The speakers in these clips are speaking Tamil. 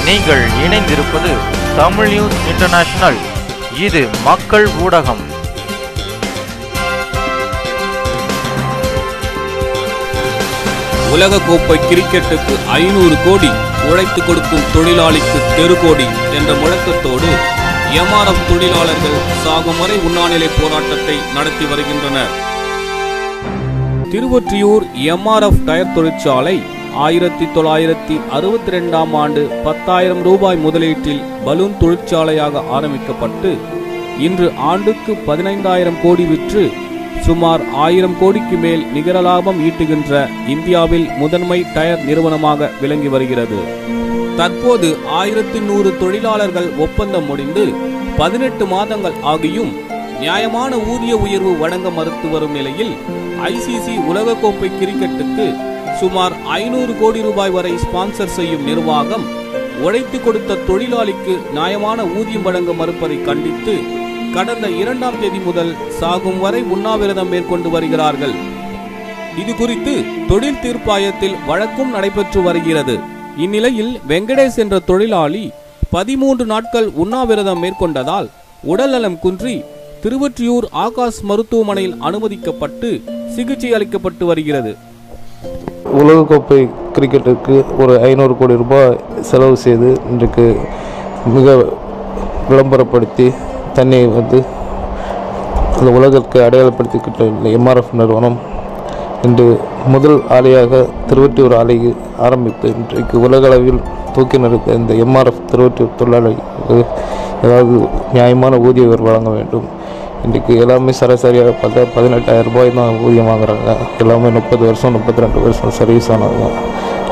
நீங்கள் இணைந்திருப்பது தமிழ் நியூஸ் இன்டர்நேஷனல். இது மக்கள் ஊடகம். உலகக்கோப்பை கிரிக்கெட்டுக்கு 500 கோடி, உழைத்து கொடுக்கும் தொழிலாளிக்கு தெருகோடி என்ற முழக்கத்தோடு MRF தொழிலாளர்கள் சாகும் வரை உண்ணாநிலை போராட்டத்தை நடத்தி வருகின்றனர். திருவொற்றியூர் MRF டயர் தொழிற்சாலை 1962ஆம் ஆண்டு 10,000 ரூபாய் முதலீட்டில் பலூன் தொழிற்சாலையாக ஆரம்பிக்கப்பட்டு இன்று ஆண்டுக்கு 15,000 கோடி விற்று சுமார் 1000 கோடிக்கு மேல் நிகர லாபம் ஈட்டுகின்ற இந்தியாவில் முதன்மை டயர் நிறுவனமாக விளங்கி வருகிறது. தற்போது 1100 தொழிலாளர்கள் ஒப்பந்தம் முடிந்து 18 மாதங்கள் ஆகியும் நியாயமான ஊதிய உயர்வு வழங்க மறுத்து வரும் நிலையில் ICC உலகக்கோப்பை கிரிக்கெட்டுக்கு சுமார் 500 கோடி ரூபாய் வரை ஸ்பான்சர் செய்யும் நிர்வாகம் உழைத்து கொடுத்த தொழிலாளிக்கு நியாயமான ஊதியம் வழங்க மறுப்பதை கண்டித்து கடந்த 2ஆம் தேதி முதல் சாகும் வரை உண்ணாவிரதம் மேற்கொண்டு வருகிறார்கள். இது குறித்து தொழில் தீர்ப்பாயத்தில் வழக்கும் நடைபெற்று வருகிறது. இந்நிலையில் வெங்கடேஷ் என்ற தொழிலாளி 13 நாட்கள் உண்ணாவிரதம் மேற்கொண்டதால் உடல்நலம் குன்றி திருவொற்றியூர் ஆகாஷ் மருத்துவமனையில் அனுமதிக்கப்பட்டு சிகிச்சை அளிக்கப்பட்டு வருகிறது. உலகக்கோப்பை கிரிக்கெட்டுக்கு ஒரு 500 கோடி ரூபாய் செலவு செய்து இன்றைக்கு மிக விளம்பரப்படுத்தி தன்னை அந்த உலகிற்கு அடையாளப்படுத்திக்கிட்ட MRF நிறுவனம் இன்று முதல் ஆலையாக திருவொற்றியூர் ஆலையை ஆரம்பித்து இன்றைக்கு உலகளவில் தூக்கி நிறுத்த இந்த MRF திருவொற்றியூர் தொழிலாளர்களுக்கு ஏதாவது நியாயமான ஊதிய உயர்வு வழங்க வேண்டும். இன்றைக்கு எல்லாமே சராசரியாக பார்த்தா 18,000 ரூபாய் தான் ஊதியம் வாங்குறாங்க. எல்லாமே 30 வருஷம் 32 வருஷம் சர்வீஸ் ஆனவங்க,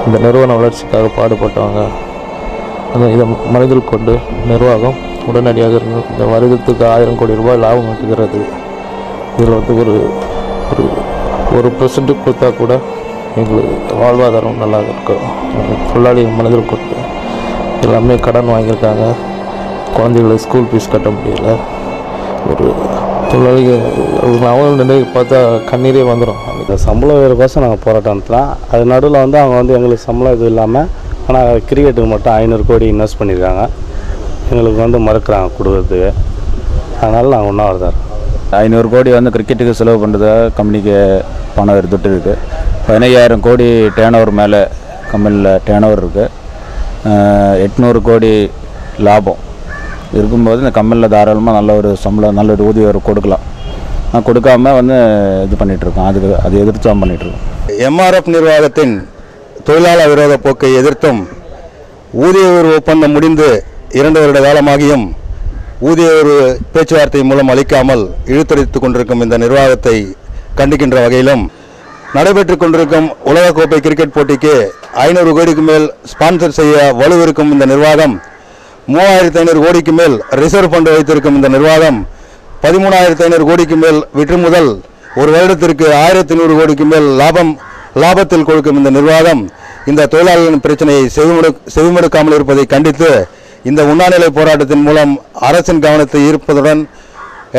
இந்த நிறுவன வளர்ச்சிக்காக பாடுபட்டவங்க. இதை மனதில் கொண்டு நிர்வாகம் உடனடியாக இந்த வருடத்துக்கு 1000 கோடி ரூபாய் லாபம் ஈட்டுகிறது. இதில் ஒரு 1% கொடுத்தா கூட எங்களுக்கு வாழ்வாதாரம் நல்லா இருக்கும். தொழிலாளியை மனதில் கொண்டு எல்லாமே கடன் வாங்கியிருக்காங்க. குழந்தைகளுக்கு ஸ்கூல் ஃபீஸ் கட்ட முடியல. ஒரு தொழிலாளிகள் அவங்க நிலை பார்த்தா கண்ணீரே வந்துடும். அந்த சம்பள உயர்வுக்கோசம் நாங்கள் போராட்டம் நடத்துகிறோம். அது நடுவில் அவங்க எங்களுக்கு சம்பளம் இது இல்லாமல் ஆனால் கிரிக்கெட்டுக்கு மட்டும் 500 கோடி இன்வெஸ்ட் பண்ணியிருக்காங்க. எங்களுக்கு மறுக்கிறாங்க கொடுக்கறதுக்கு. அதனால் நாங்கள் உண்ணாவிரதம் 500 கோடி கிரிக்கெட்டுக்கு செலவு பண்ணுறதாக கம்பெனிக்கு பணம் எடுத்துகிட்டு இருக்குது. 15,000 கோடி டேர்ன் ஓவர் மேலே கம்பெனியில் டேர்ன் ஓவர் இருக்குது. 800 கோடி லாபம் இருக்கும்போது இந்த கம்பெனியில் தாராளமாக நல்ல ஒரு சம்பளம் நல்ல ஒரு ஊதிய உயர்வு கொடுக்கலாம். நான் கொடுக்காம இது பண்ணிகிட்ருக்கோம். அது எதிர்த்து தான் பண்ணிகிட்ருக்கோம். MRF நிர்வாகத்தின் தொழிலாளர் விரோத போக்கை எதிர்த்தும் ஊதிய உயர்வு ஒப்பந்தம் முடிந்து 2 வருட காலமாகியும் ஊதிய உயர்வு பேச்சுவார்த்தை மூலம் அளிக்காமல் இழுத்தடித்து கொண்டிருக்கும் இந்த நிர்வாகத்தை கண்டிக்கின்ற வகையிலும் நடைபெற்று கொண்டிருக்கும் உலகக்கோப்பை கிரிக்கெட் போட்டிக்கு 500 கோடிக்கு மேல் ஸ்பான்சர் செய்ய வலுவிருக்கும் இந்த நிர்வாகம், 3,500 கோடிக்கு மேல் ரிசர்வ் ஃபண்டு வைத்திருக்கும் இந்த நிர்வாகம் 13,500 கோடிக்கு மேல் விற்றுமுதல் ஒரு வருடத்திற்கு 1,100 கோடிக்கு மேல் லாபத்தில் கொடுக்கும் இந்த நிர்வாகம் இந்த தொழிலாளர்களின் பிரச்சனையை செவிமடுக்காமல் இருப்பதை கண்டித்து இந்த உண்ணாநிலை போராட்டத்தின் மூலம் அரசின் கவனத்தை ஈர்ப்பதுடன்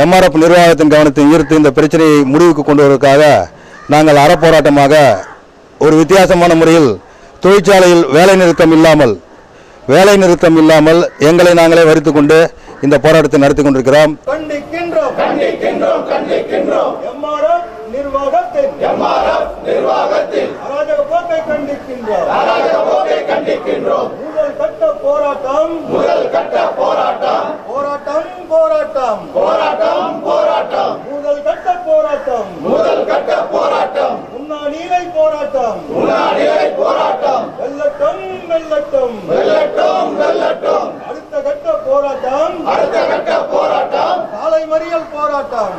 MRF நிர்வாகத்தின் கவனத்தை ஈர்த்து இந்த பிரச்சனையை முடிவுக்கு கொண்டு வருவதற்காக நாங்கள் அறப்போராட்டமாக ஒரு வித்தியாசமான முறையில் தொழிற்சாலையில் வேலை நிறுத்தம் இல்லாமல் எங்களை நாங்களே வரித்துக் கொண்டு இந்த போராட்டத்தை நடத்தி கொண்டிருக்கிறோம். சாலை மறியல் போராட்டம்